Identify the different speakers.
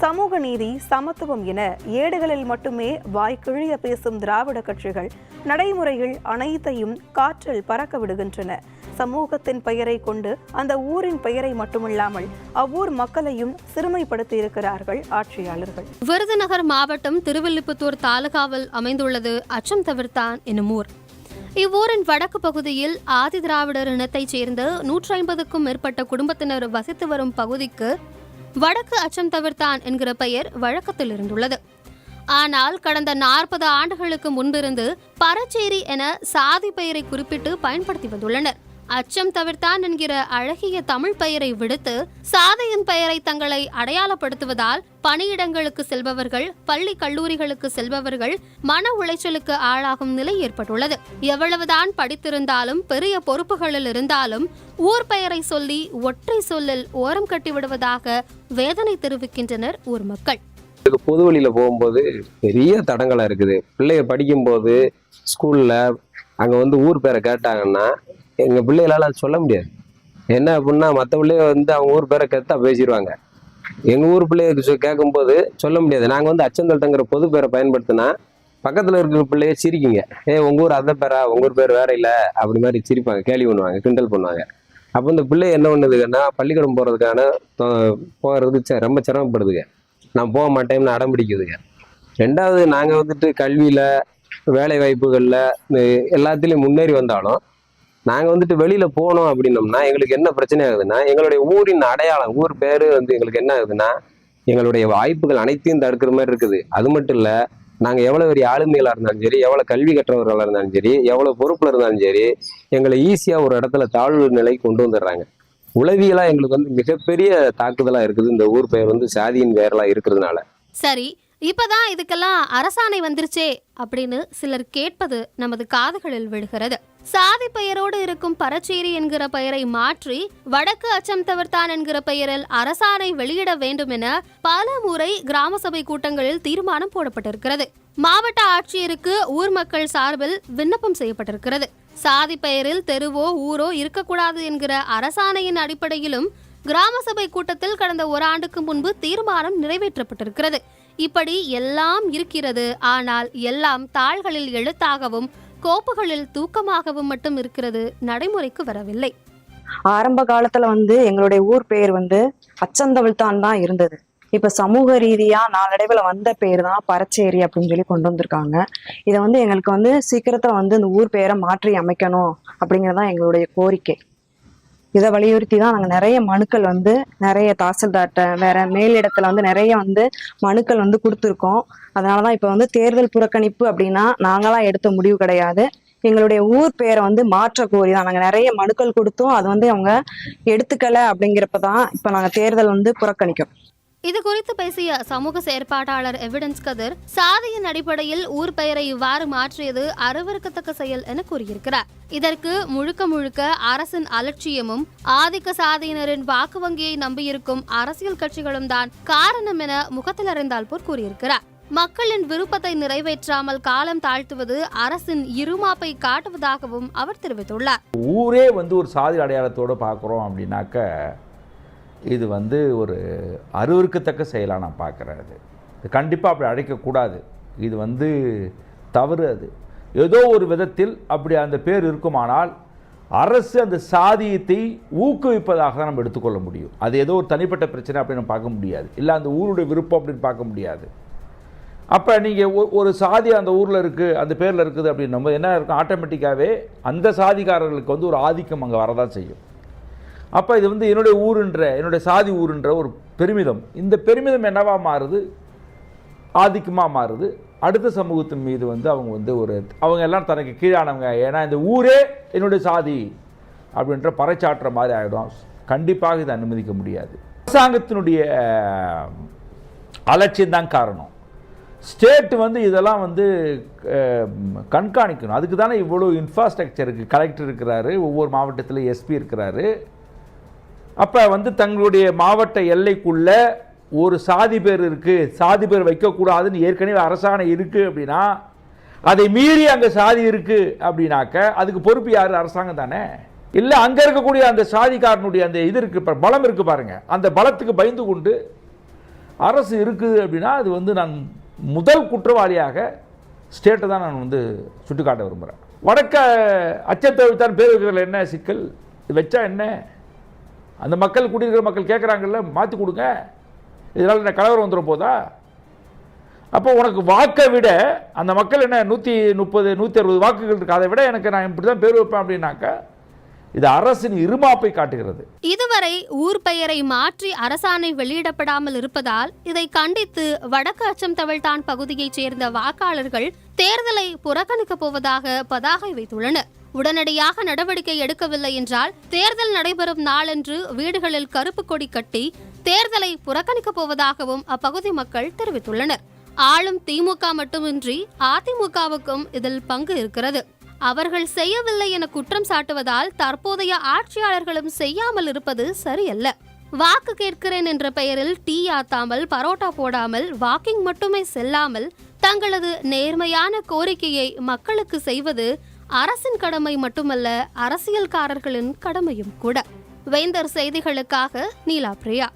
Speaker 1: சமூக நீதி, சமத்துவம் என ஏடுகளில் மட்டுமே வாய்க்கிழிய பேசும் திராவிட கட்சிகள் நடைமுறைகள் அனைத்தையும் காற்றில் பறக்க விடுகின்றன. சமூகத்தின் பெயரை கொண்டு அந்த ஊரின் பெயரை மட்டுமில்லாமல் அவ்வூர் மக்களையும் சிறுமைப்படுத்தியிருக்கிறார்கள் ஆட்சியாளர்கள்.
Speaker 2: விருதுநகர் மாவட்டம் திருவில்லிபுத்தூர் தாலுகாவில் அமைந்துள்ளது அச்சம் தவிர்த்தான் எனும் ஊர். இவ்வூரின் வடக்கு பகுதியில் ஆதி திராவிடர் இனத்தைச் சேர்ந்த 150க்கும் மேற்பட்ட குடும்பத்தினர் வசித்து வரும் பகுதிக்கு வடக்கு அச்சம் தவிர்த்தான் என்கிற பெயர் வழக்கத்தில் இருந்துள்ளது. ஆனால் கடந்த 40 ஆண்டுகளுக்கு முன்பிருந்து பரச்சேரி என சாதி பெயரை குறிப்பிட்டு பயன்படுத்தி வந்துள்ளனர். அச்சம் தவிர்த்தான் என்கிற அழகிய தமிழ் பெயரை விடுத்து சாதியின் பெயரை தங்களை அடையாளப்படுத்துவதால் பணியிடங்களுக்கு செல்பவர்கள், பள்ளி கல்லூரிகளுக்கு செல்பவர்கள் மன உளைச்சலுக்கு ஆளாகும் நிலை ஏற்பட்டுள்ளது. எவ்வளவுதான் படித்திருந்தாலும் பெரிய பொறுப்புகளில் இருந்தாலும் ஊர் பெயரை சொல்லி ஒற்றை சொல்லில் ஓரம் கட்டிவிடுவதாக வேதனை தெரிவிக்கின்றனர் ஊர் மக்கள்.
Speaker 3: பொது வழியில போகும்போது பெரிய தடங்களா இருக்குது. பிள்ளைய படிக்கும் போது ஸ்கூல்ல அங்க ஊர் பேரை கேட்டாங்கன்னா எங்க பிள்ளைகளால அது சொல்ல முடியாது. என்ன அப்படின்னா மற்ற பிள்ளைய அவங்க ஊர் பேரை கெத்தா பேசிடுவாங்க. எங்க ஊர் பிள்ளைய கேட்கும்போது சொல்ல முடியாது. நாங்க அச்சந்தல்ங்கிற பொது பேரை பயன்படுத்தினா பக்கத்துல இருக்கிற பிள்ளைய சிரிக்குங்க. உங்க ஊர் அதை பேரா, உங்க ஊர் பேர் வேற இல்ல அப்படி மாதிரி சிரிப்பாங்க, கேலி பண்ணுவாங்க, கிண்டல் பண்ணுவாங்க. அப்போ இந்த பிள்ளை என்ன பண்ணுதுன்னா பள்ளிக்கூடம் போறதுக்கான போறதுக்கு ரொம்ப சிரமப்படுதுங்க. நான் போக மாட்டேன்னு அடம் பிடிக்குதுங்க. ரெண்டாவது நாங்கள் கல்வியில், வேலை வாய்ப்புகளில் எல்லாத்துலேயும் முன்னேறி வந்தாலும் நாங்கள் வெளியில் போனோம் அப்படின்னோம்னா எங்களுக்கு என்ன பிரச்சனை ஆகுதுன்னா எங்களுடைய ஊரின் அடையாளம், ஊர் பேர் எங்களுக்கு என்ன ஆகுதுன்னா எங்களுடைய வாய்ப்புகள் அனைத்தையும் தடுக்கிற மாதிரி இருக்குது. அது மட்டும் இல்லை, நாங்கள் எவ்வளோ பெரிய ஆளுமைகளாக இருந்தாலும் சரி, எவ்வளோ கல்வி கற்றவர்களாக இருந்தாலும் சரி, எவ்வளோ பொறுப்பில் இருந்தாலும் சரி, எங்களை ஈஸியாக ஒரு இடத்துல தாழ்வு நிலை கொண்டு வந்துடுறாங்க. உளவியலா எங்களுக்கு மிகப்பெரிய தாக்குதலா இருக்குது இந்த ஊர் பெயர் சாதியின் பெயரெல்லாம் இருக்கிறதுனால.
Speaker 2: சரி, இப்பதான் இதுக்கெல்லாம் அரசாணை வந்துருச்சே அப்படின்னு சிலர் கேட்பது நமது காதுகளில் விழுகிறது. சாதி பெயரோடு இருக்கும் பரச்சேரி என்கிற பெயரை மாற்றி வடக்கு அச்சம் தவிர்த்தான் என்கிற பெயரில் அரசாணை வெளியிட வேண்டும் என பல முறை கிராம சபை கூட்டங்களில் தீர்மானம் போடப்பட்டிருக்கிறது. மாவட்ட ஆட்சியருக்கு ஊர் மக்கள் சார்பில் விண்ணப்பம் செய்யப்பட்டிருக்கிறது. சாதி பெயரில் தெருவோ ஊரோ இருக்கக்கூடாது என்கிற அரசாணையின் அடிப்படையிலும் கிராம சபை கூட்டத்தில் கடந்த ஒரு ஆண்டுக்கு முன்பு தீர்மானம் நிறைவேற்றப்பட்டிருக்கிறது. இப்படி எல்லாம் இருக்கிறது. ஆனால் எல்லாம் தாள்களில் எழுத்தாகவும் கோப்புகளில் தூக்கமாகவும் மட்டும் இருக்கிறது, நடைமுறைக்கு வரவில்லை.
Speaker 4: ஆரம்ப காலத்துல எங்களுடைய ஊர் பெயர் அச்சந்தவிழ்தான் தான் இருந்தது. இப்ப சமூக ரீதியா நாளடைவில் வந்த பேர் தான் பரச்சேரி அப்படின்னு சொல்லி கொண்டு வந்திருக்காங்க. இதை எங்களுக்கு சீக்கிரத்துல இந்த ஊர் பெயரை மாற்றி அமைக்கணும் அப்படிங்கறதான் எங்களுடைய கோரிக்கை. இதை வலியுறுத்தி தான் நாங்கள் நிறைய மனுக்கள் நிறைய தாசில்தார்ட்ட வேற மேலிடத்துல நிறைய மனுக்கள் கொடுத்துருக்கோம். அதனாலதான் இப்ப தேர்தல் புறக்கணிப்பு அப்படின்னா நாங்களாம் எடுத்த முடிவு கிடையாது. எங்களுடைய ஊர் பெயரை மாற்ற கோரி தான் நாங்கள் நிறைய மனுக்கள் கொடுத்தோம். அது அவங்க எடுத்துக்கல அப்படிங்கிறப்பதான் இப்ப நாங்க தேர்தல் புறக்கணிக்கும்.
Speaker 2: இது குறித்து பேசிய சமூக செயற்பாட்டாளர் எவிடன்ஸ் கதிர், சாதியின் அடிப்படையில் ஊர் பெயரை இவ்வாறு மாற்றியது அருவருக்கத்தக்க செயல் என கூறியிருக்கிறார். இதற்கு முழுக்க முழுக்க அரசின் அலட்சியமும் ஆதிக்க சாதியினரின் வாக்கு வங்கியை நம்பியிருக்கும் அரசியல் கட்சிகளும் தான் காரணம் என முகத்தில் அறிந்தால் போர் கூறியிருக்கிறார். மக்களின் விருப்பத்தை நிறைவேற்றாமல் காலம் தாழ்த்துவது அரசின் இருமாப்பை காட்டுவதாகவும் அவர் தெரிவித்துள்ளார்.
Speaker 5: ஊரே ஒரு சாதி அடையாளத்தோடு பார்க்குறோம் அப்படின்னாக்க இது ஒரு அருவருக்கத்தக்க செயலாக நான் பார்க்குறேன். இது கண்டிப்பாக அப்படி அழைக்கக்கூடாது. இது தவறு. அது ஏதோ ஒரு விதத்தில் அப்படி அந்த பேர் இருக்குமானால் அரசு அந்த சாதியத்தை ஊக்குவிப்பதாக தான் நம்ம எடுத்துக்கொள்ள முடியும். அது ஏதோ ஒரு தனிப்பட்ட பிரச்சனை அப்படின்னு பார்க்க முடியாது. இல்லை அந்த ஊருடைய விருப்பம் அப்படின்னு பார்க்க முடியாது. அப்போ நீங்கள் ஒரு சாதி அந்த ஊரில் இருக்குது, அந்த பேரில் இருக்குது அப்படின்னும் போது என்ன இருக்கும், ஆட்டோமேட்டிக்காகவே அந்த சாதிக்காரர்களுக்கு ஒரு ஆதிக்கம் அங்கே வரதான் செய்யும். அப்போ இது என்னுடைய ஊருன்ற, என்னுடைய சாதி ஊருன்ற ஒரு பெருமிதம், இந்த பெருமிதம் என்னவா மாறுது, ஆதிக்கமாக மாறுது. அடுத்த சமூகத்தின் மீது அவங்க எல்லாம் தனக்கு கீழானவங்க, ஏன்னா இந்த ஊரே என்னுடைய சாதி அப்படின்ற பறைச்சாற்ற மாதிரி ஆகிடும். கண்டிப்பாக இதை அனுமதிக்க முடியாது. அரசாங்கத்தினுடைய அலட்சியம் தான் காரணம். ஸ்டேட் இதெல்லாம் கண்காணிக்கணும். அதுக்கு தானே இவ்வளோ இன்ஃப்ராஸ்ட்ரக்சர் இருக்குது. கலெக்டர் இருக்கிறாரு, ஒவ்வொரு மாவட்டத்தில் எஸ்பி இருக்கிறாரு. அப்போ தங்களுடைய மாவட்ட எல்லைக்குள்ள ஒரு சாதி பேர் இருக்குது, சாதி பேர் வைக்கக்கூடாதுன்னு ஏற்கனவே அரசாணை இருக்குது அப்படின்னா அதை மீறி அங்கே சாதி இருக்குது அப்படின்னாக்க அதுக்கு பொறுப்பு யார்? அரசாங்கம் தானே. இல்லை அங்கே இருக்கக்கூடிய அந்த சாதிக்காரனுடைய அந்த இது இருக்குது, பலம் இருக்குது பாருங்கள், அந்த பலத்துக்கு பயந்து கொண்டு அரசு இருக்குது அப்படின்னா அது வந்து நான் முதல் குற்றவாளியாக ஸ்டேட்டை தான் நான் வந்து சுட்டிக்காட்ட விரும்புகிறேன். வடக்க அச்சத்தை வைத்தான் பேர் வைக்கிறதுல என்ன சிக்கல்? இது வச்சா என்ன? அந்த மக்கள் குடியிருக்கிற மக்கள் கேட்குறாங்கல்ல, மாற்றி கொடுங்க, இதனால் என்ன கலவரம் வந்துடும் போதா? அப்போ உனக்கு வாக்கை விட அந்த மக்கள் என்ன 130 160 வாக்குகள் இருக்கு, அதை விட எனக்கு நான் இப்படி தான் பேர் வைப்பேன் அப்படின்னாக்கா இது அரசின் இருமாப்பை காட்டுகிறது.
Speaker 2: இதுவரை ஊர் பெயரை மாற்றி அரசாணை வெளியிடப்படாமல் இருப்பதால் இதை கண்டித்து வடக்கு அச்சம் தவிழ்தான் பகுதியைச் சேர்ந்த வாக்காளர்கள் தேர்தலை புறக்கணிக்கப் போவதாக பதாகை வைத்துள்ளனர். உடனடியாக நடவடிக்கை எடுக்கவில்லை என்றால் தேர்தல் நடைபெறும் நாளன்று வீடுகளில் கருப்பு கொடி கட்டி தேர்தலை புறக்கணிக்கப் போவதாகவும் அப்பகுதி மக்கள் தெரிவித்துள்ளனர். ஆளும் திமுக மட்டுமின்றி அதிமுகவுக்கும் இதில் பங்கு இருக்கிறது. அவர்கள் செய்யவில்லை என குற்றம் சாட்டுவதால் தற்போதைய ஆட்சியாளர்களும் செய்யாமல் இருப்பது சரியல்ல. வாக்கு கேட்கிறேன் என்ற பெயரில் டீ ஆத்தாமல், பரோட்டா போடாமல், வாக்கிங் மட்டுமே செல்லாமல் தங்களது நேர்மையான கோரிக்கையை மக்களுக்கு செய்வது அரசின் கடமை மட்டுமல்ல, அரசியல்காரர்களின் கடமையும் கூட. வேந்தர் செய்திகளுக்காக நீலா பிரியா.